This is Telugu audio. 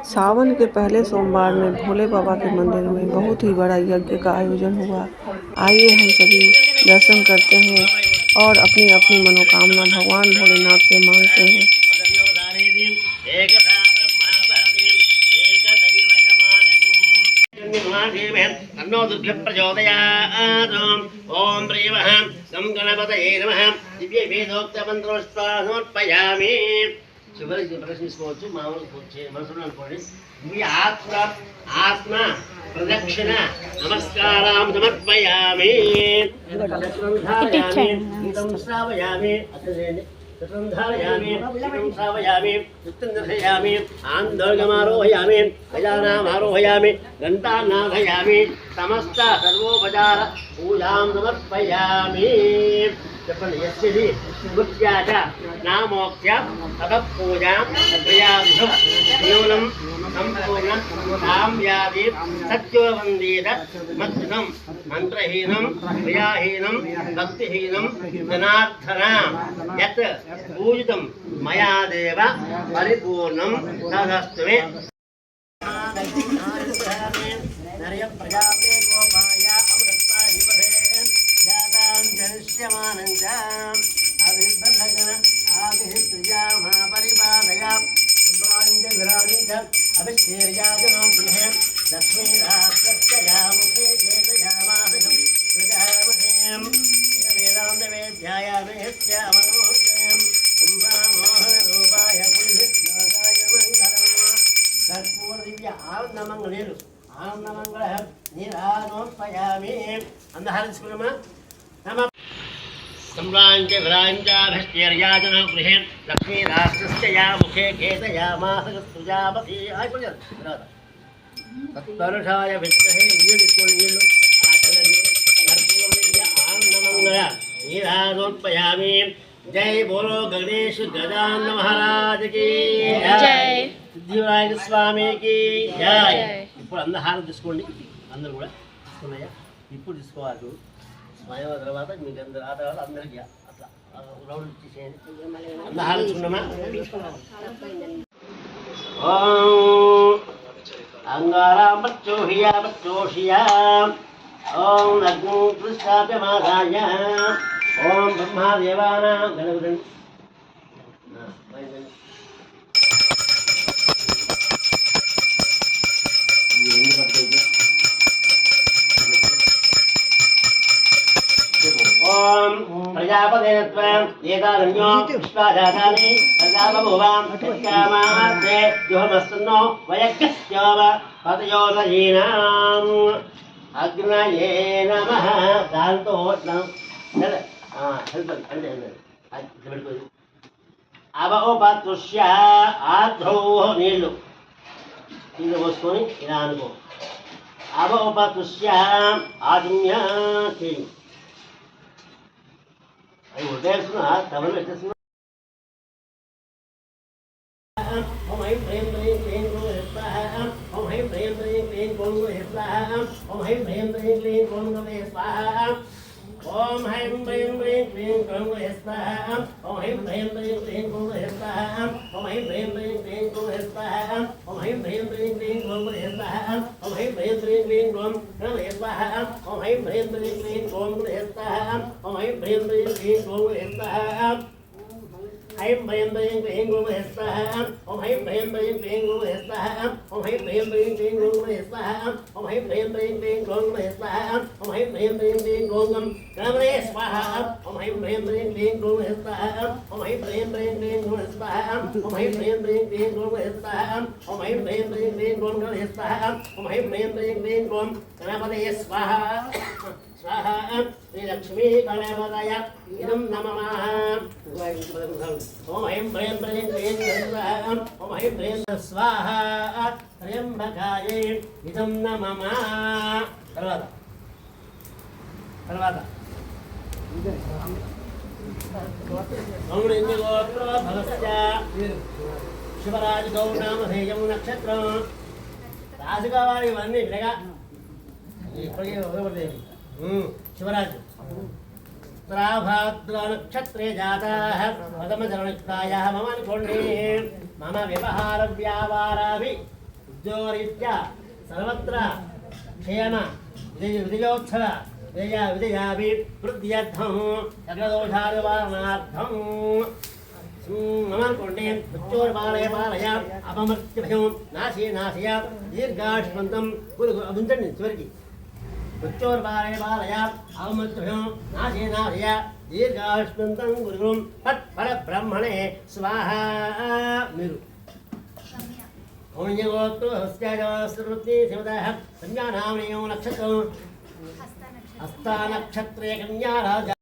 सावन के पहले सोमवार में भोले बाबा के मंदिर में बहुत ही बड़ा यज्ञ का आयोजन हुआ। आइए हम सभी दर्शन करते हैं और अपनी अपनी मनोकामना भगवान भोलेनाथ से मांगते हैं। ओम प्रियः गं गणपतये नमः दिव्य वेदोक्त मंत्रोच्चारणोत्पयामि చివరికి ప్రశ్నించుకోవచ్చు మామూలు మనసులో అనుకోండి మీ ఆత్మ ప్రదక్షిణ నమస్కారం సమర్పయామి శ్రావయామి ధారయామి దర్శయామి ఆందోళనమారోహయామి గజానామారోహయామి గంటానాథయామి సమస్త సర్వోపచార పూజాం సమర్పయామి చెప్పండి యస్యది స్మృత్యాచ నామోక్త్య తపఃపూజాం క్రియాభిః న్యూనం సంపూర్ణం సామ్యాది సత్యోవందీత మద్నం మంత్రహీనం క్రియాహీనం భక్తిహీనం జనార్దన యత్ పూజితం మయా దేవ పరిపూర్ణం తదస్తు మే నరయ ప్రజాపే గోపాయ అమృతాధిపతే జాతాం జనిష్యమానంచ అభిబద్ధగణ ఆదిహిత్యా మహాపరిపాదయా సంభ్రాంచ విరాజించ అభిశ్చేర్యాజనాం గృహే లక్ష్మీరాష్ట్రస్యా ముఖే చేతయామాసకం సృజామహేం వేదాంత వేద్యాయామి యస్యామనోక్తేం సంభామోహనరూపాయ పుణ్యశ్లోకాయ మంగళం కర్పూర దివ్య ఆనందమంగళేలు ఆనందమంగళ నీరానోత్పయామి అందహారించుకున్నామా నమ सम्रांच विरांचाभिश्चर्याजन गृहे लक्ष्मीराष्ट्रस्यया मुखे खेतयामासगस्तुजापति तत्परुषाय विद्महे वीर्यस्वनीलु आचलन्यो कर्पूरदिव्य आनन्दमङ्गल नीरानोत्पयामि जय बोलो गणेश गजानन महाराज की जय सिद्धिविनायक स्वामी की जय ఇప్పుడు అందరూ హారం తీసుకోండి అందరూ కూడా తీసుకున్నాయా ఇప్పుడు తీసుకోవాలి స్వయం తర్వాత మీకు అందరూ ఆ తర్వాత అందరికీ అట్లా రౌండ్ ఇచ్చేసేయండి అందరూ హారం తీసుకున్నామా ఓం అంగారాం బచ్చోహియా బచ్చోషియా ఓం అగ్ని కృష్ణాప్యమాదాయ ఓం బ్రహ్మాదేవానాం గణపతి ओम प्रजापतित्वं एतारण्यो विश्वाजातानि प्रजापभुवां कामार्थे योमस्तन्नो वयक्स्याव पतयोदयीनाम् अग्नये नमः दान्तो नमः అవోపతుష్య ఆధ్రో నీళ్ళు నీళ్ళు పోసుకొని ఇలా అనుకో అవోపతుష్య ఆజ్ఞ చేయి అవి ఉదయిస్తున్నా తమలు పెట్టేస్తున్నా ఓం హైం హ్రీం హ్రీం క్లీం గురు స్వాహ ఓం హైం హ్రీం హ్రీం క్లీం గురు స్వాహ ఓం హైం హ్రీం హ్రీం క్లీం గురు స్వాహ ఓం హైం హ్రీం హ్రీం క్లీం గురు స్వాహ ఓం హైం హ్రీం హ్రీం క్లీం గురు స్వాహ ఓం హైం హ్రీం హ్రీం క్లీం గురు స్వాహ ఓం హైం హ్రీం హ్రీం క్లీం గురు స్వాహ ఓం హైం హ్రీం హ్రీం క్లీం గురు స్వాహ ఓం హైం హ్రీం హ్రీం క్లీం గురు స్వాహ ఓం హైం హ్రీం హ్రీం క్లీం గురు స్వాహ ఐం భయం భయం క్లీం గురు స్వాహ ఓం హైం భయం భయం క్లీం గురు స్వాహ ఓం హైం భయం భయం క్లీం గురు స్వాహ ఓం హైం భయం భయం క్లీం గురు స్వాహ ఓం హైం భయం భయం క్లీం గురు గణపతే స్వాహ ఓం హైం భయం భయం క్లీం గురు స్వాహ ఓం హైం భయం భయం క్లీం గురు స్వాహ ఓం హైం భయం భయం క్లీం గురు స్వాహ ఓం హైం భయం భయం క్లీం గురు స్వాహ ఓం హైం భయం భయం క్లీం గురు గణపతే స్వాహ स्वाहा श्री लक्ष्मी गणपतय इदं नमः ओम ऐं ह्रीं ह्रीं क्लीं स्वाहा ओम ऐं ह्रीं स्वाहा त्र्यंबकाय इदं नमः తర్వాత ओम इंद्र गोत्र भगस्य शिवराज गौनामधेयं नक्षत्रं రాజుగా వారి ఇవన్నీ వినగా ఇప్పటికే ఉపయోగపడేది शिवराज उत्तराभाद्र नक्षत्रे जाताः प्रथमचरणयुक्तायाः मम अनुकोण्डे मम व्यवहार व्यापाराभि उद्योगरीत्या सर्वत्र क्षेम विजयोत्सव विजयाभिवृद्ध्यर्थं सकलदोषानिवारणार्थं ममर्कुण्डे मृत्योर्बालय बालय अपमृत्युभयो नाशय दीर्घाष्मन्तं गुरु अभिन्दन् चिवరికి मृत्योर्बालय बालय अपमृत्युभयो नाशय दीर्घाष्मन्तं गुरु फट् परब्रह्मणे स्वाहा మీరు ओण्यगोत्रो हस्त्याजवस्रुति शिवदः संज्ञानामनियो नक्षत्रं हस्ता नक्षत्रे कन्या राजा